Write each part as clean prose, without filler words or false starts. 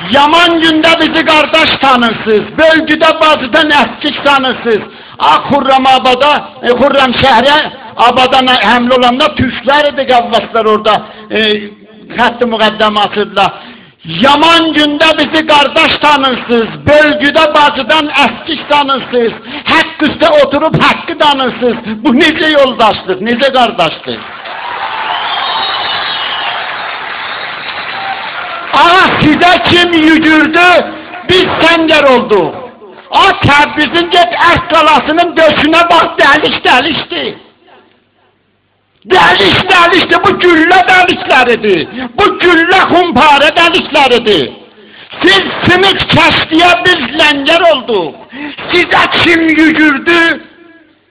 Yaman gündə bizi qardaş tanırsınız, bölgüdə bazıdan əhkik tanırsınız. Xurramabada, Xurram şəhərə, Abadan həmlə olanda Türklər idi qəvvəslər orada, xətt-i müqəddəm asırdılar. Yaman gündə bizi qardaş tanırsınız, bölgüdə bazıdan əhkik tanırsınız, haqq üstə oturub haqqı tanırsınız. Bu necə yoldaşlıq, necə qardaşlıq? Sizə kim yücürdü, biz səngər olduq. Təbrizin get Ərk qalasının döşünə bax, dəlik-dəlikdir. Dəlik-dəlikdir, bu güllə dəlikləridir. Bu güllə xumpare dəlikləridir. Siz sınıq kəşdiyə biz ləngər olduq. Sizə kim yücürdü,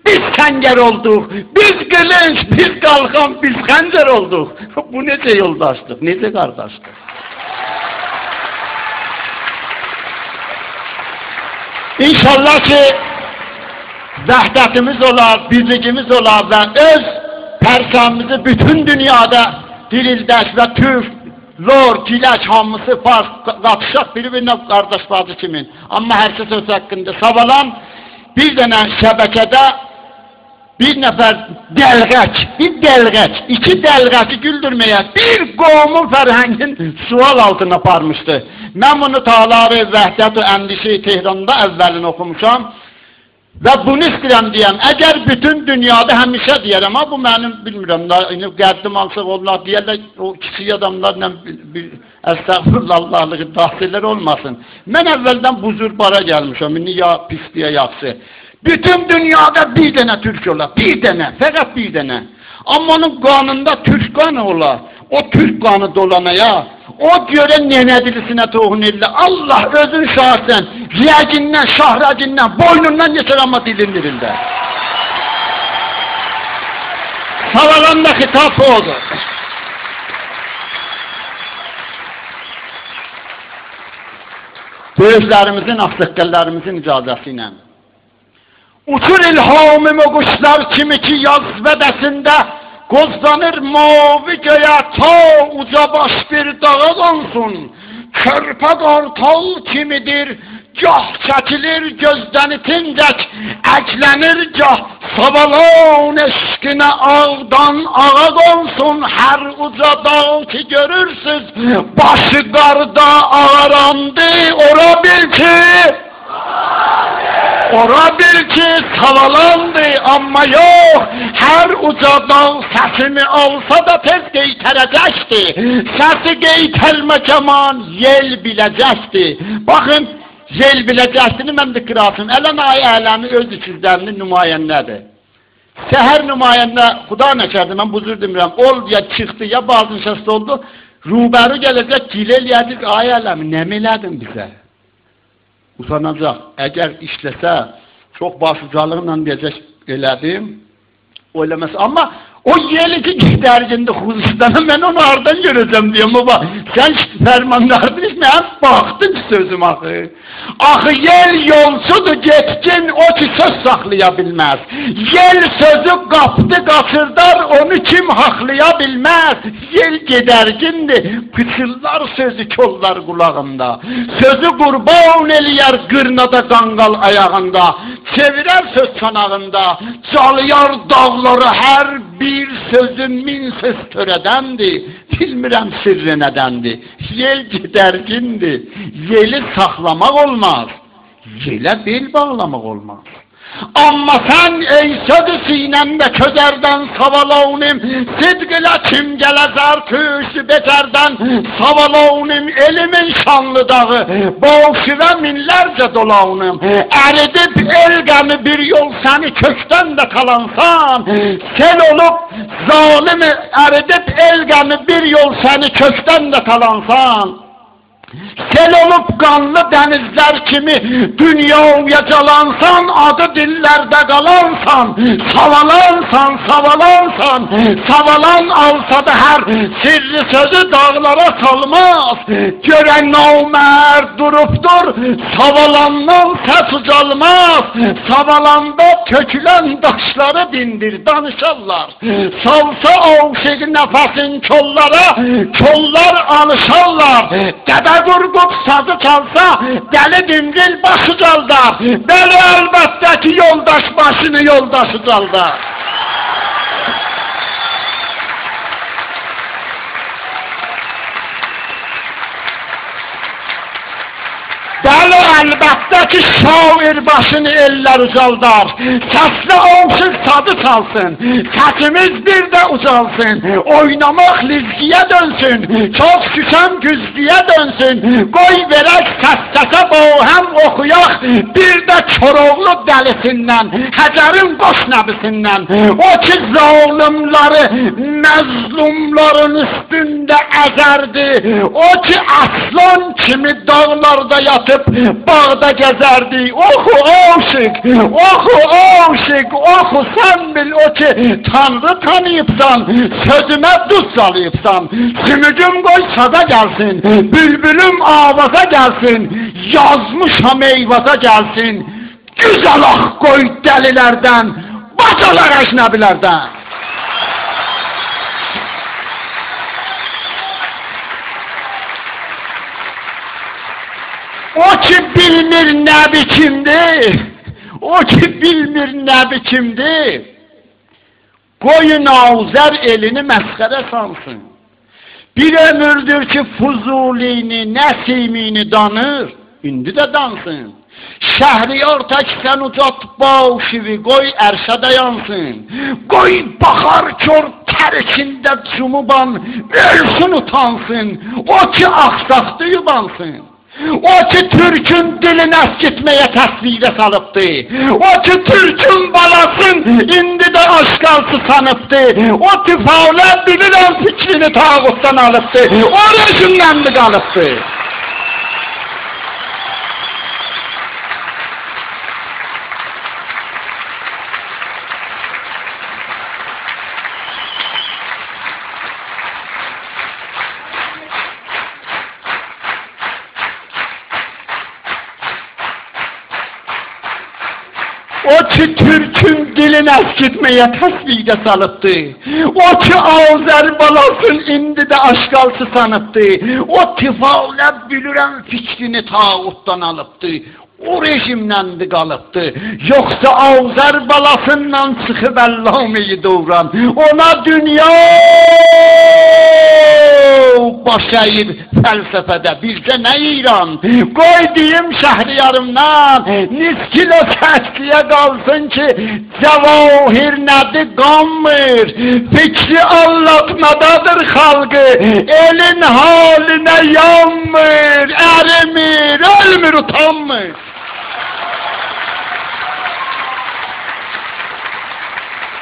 biz səngər olduq. Biz qılınç, biz qalxan, biz xəncər olduq. Bu necə yoldaşlıq, necə qardaşlıq? İnşallah ki vəhdətimiz olar, birlikimiz olar və öz pərsamımızı bütün dünyada dirildək və Türk, Lor, Gilək, hamısı fars, qatışaq bir-birinə qardaş bazı kimin. Amma hər şey söz haqqında savalan bir dənə şəbəkədə bir nəfər dəlğək, iki dəlğəki güldürməyə bir qovumun fərhəngin sual altına aparmışdı. Mən bunu Talar-ı Vəhdət və Əndişi Tehranda əvvəlini oxumuşam və bunu istəyirəm deyəm. Əgər bütün dünyada həmişə deyərəm, amma bu mənim bilmirəm, qəddim alsaq onlar deyərlər, o kiçik adamlarla əstəğfirullah daxillər olmasın. Mən əvvəldən bu cür bara gəlmişəm, ya pisliyə yaxşı. Bütün dünyada bir dənə Türk olar, bir dənə, fəqət bir dənə. Amma onun qanında Türk qanı olar, o Türk qanı dolanaya, o görə nənə dilisinə toxun edirlər. Allah özün şahsən, rəgindən, şahrəgindən, boynundan geçər amma dilin dilində. Savalanda xitab odur. Böyüklərimizin, axsaqqallarımızın icazəsi ilə. Uçur ilhamım o quşlar kimi ki yaz vədəsində qozlanır mavi göyə ta uca baş bir dağa qonsun. Körpə qartal kimidir, gah çəkilir gözdən itincək, əklənir gah savalan eşqinə ağdan ağa qonsun. Hər uca dağ ki görürsüz, başı qarda ağarandı, ora bil ki savalandı, amma yox, hər uca dağ səsini alsa da tez qeytərəcəkdi. Səsi qeytəlmə kəman yel biləcəkdi. Baxın, yel biləcəkdini mən də qırasın. Ələn ay ələmi öz ikizlərinin nümayəndədir. Səhər nümayəndə, xuda nəkərdi, mən bu cür demirəm, ol ya çıxdı, ya bazı şəst oldu, rubəri gələcək, gilə eləyədik, ay ələmi, nə elədin bizə? Utanacaq, əgər işləsə, çox başucalıqla deyəcək, elədim, o eləməsə, amma o yeli ki gidərgində xuzistana, mən onu aradan görəcəm deyəm, baba, sən fərmanlardın, mən baxdın sözüm axı. Axı, yel yolsudur, getkin, o ki söz saxlaya bilməz. Yel sözü qapdı, qaçırdar, onu kim haqlaya bilməz. Yel gedərgindir, pıçıllar sözü kollar qulağında. Sözü qurban eləyər qırnada qanqal ayağında. Çevirər söz çanağında, çalıyar dağları hər bir sözün min söz törədəndir. Bilmirəm sirri nədəndir. Yel gedərgindir, yeli saxlamaq olmaz, yelə bel bağlamaq olmaz. Amma sən ey sözü sinəmdə közərdən savalavnim, sidqilə kim gələzər tüysü betərdən savalavnim, elimin şanlı dağı, boşivə minlərcə dolavnim, əridib el qəmi bir yol səni kökdən də qalansan, sel olub zalimi əridib el qəmi bir yol səni kökdən də qalansan, sel olup qanlı dənizlər kimi dünyaya calansan, adı dillərdə qalansan, savalan alsa da hər sirri sözü dağlara salmaz. Görən namərd durubdur, savalandan səs ucalmaz. Savalanda tökülən daşları dindir, danışarlar. Salsa avşığı nəfəsin kollara, kollar alışarlar. Dədə Qurqub sazı çalsa, dəli dingil başı caldar. Bəli, əlbəttə ki, yoldaş başını yoldaşı caldar. Bəli, əlbəttə ki, şair başını eller ucaldar. Səsli olsun, sadı çalsın. Səsimiz bir də ucalsın. Oynamaq lizgiyə dönsün. Çox şüşəm güzgiyə dönsün. Qoy verək səs-səsə bohəm oxuyaq. Bir də Koroğlu dəlisindən, Həcərin qoş nəbisindən. O ki, zalimləri məzlumların üstündə əzərdi. O ki, aslan kimi dağlarda yatıp bağda gezerdi. Oku aşık, oku aşık, oku sen bil o ki Tanrı tanıyıpsan, sözüme tuz salayıpsan. Sümücüm koy saza gelsin, bülbülüm avaza gelsin, yazmışam eyvaza gelsin. Güzel ah koy delilerden, bacalar ecnebilerden. O ki bilmir ne biçimdi, o ki bilmir ne biçimdi, koyun Avzer elini məskərə sansın. Bir ömürdür ki Fuzulini, Nəsimini danır, indi de dansın. Şəhriyar tək sən ucat başıvi, qoy ərşə dayansın. Qoy baxar kör tər içində cumuban, ölsün utansın, o ki axsaqdı yubansın. O ki Türk'ün dilini eskitmeye təsvirə salıbdı. O ki Türk'ün balasın indi de aşkalsı sanıbdı. O tifavlə bilirəm fikrini tağutdan alıbdı. O rejimdən mi qalıbdı? O ki Türk'ün dilini eskitmeye təsvirə salıbdı. O ki Azər balasın indi de aşkalsı sanıbdı. O tifavlə bilirəm fikrini tağutdan alıbdı. O rejimləndi qalıbdı. Yoxsa Azər balasından çıxıb Əllameyi doğran. Ona dünya baş əyir fəlsəfədə, bizdə nə İran? Qoy deyim Şəhriyarımdan, niskilo çəkliyə qalsın ki, cəvahir nədir qanmır, fikri anlatmadadır xalqı, elin halinə yanmır, ərimir, ölmür, utanmır.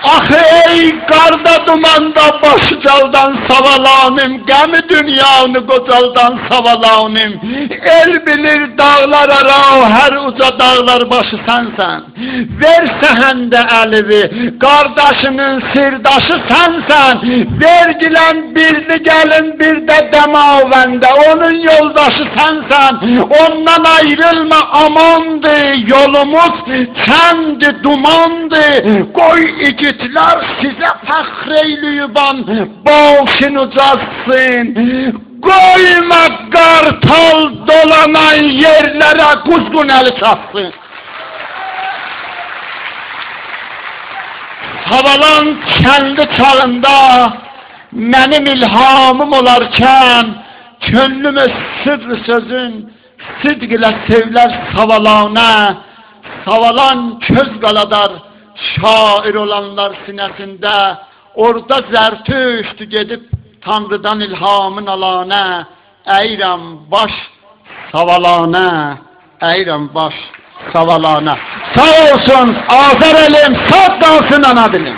Axı ey qarda dumanda başı caldan savalanım, qəmi dünyanı qocaldan savalanım. El bilir dağlar ara, hər uca dağlar başı sənsən. Ver səhəndə əlivi, qardaşının sirdaşı sənsən. Vergilən birini gəlin bir də dəmavəndə, onun yoldaşı sənsən. Ondan ayrılma amandı, yolumuz kəndi dumandı. Qoy igidlər sizə fəxr eylüyüban, başın ucazsın. Qoyma qartal dolanan yerlərə quzgun əli çatsın. Havalan kəndi çağında mənim ilhamım olarkən, könlümü sırrı sözün sidq ilə sevlər savalana. Savalan köz qaladar şair olanlar sinəsində, orada zərtüştü gedib Tanrıdan ilhamın alana. Əyirəm baş savalana, əyirəm baş savalana. Sağ olsun Azər elim, sağ qalsın ana dilim.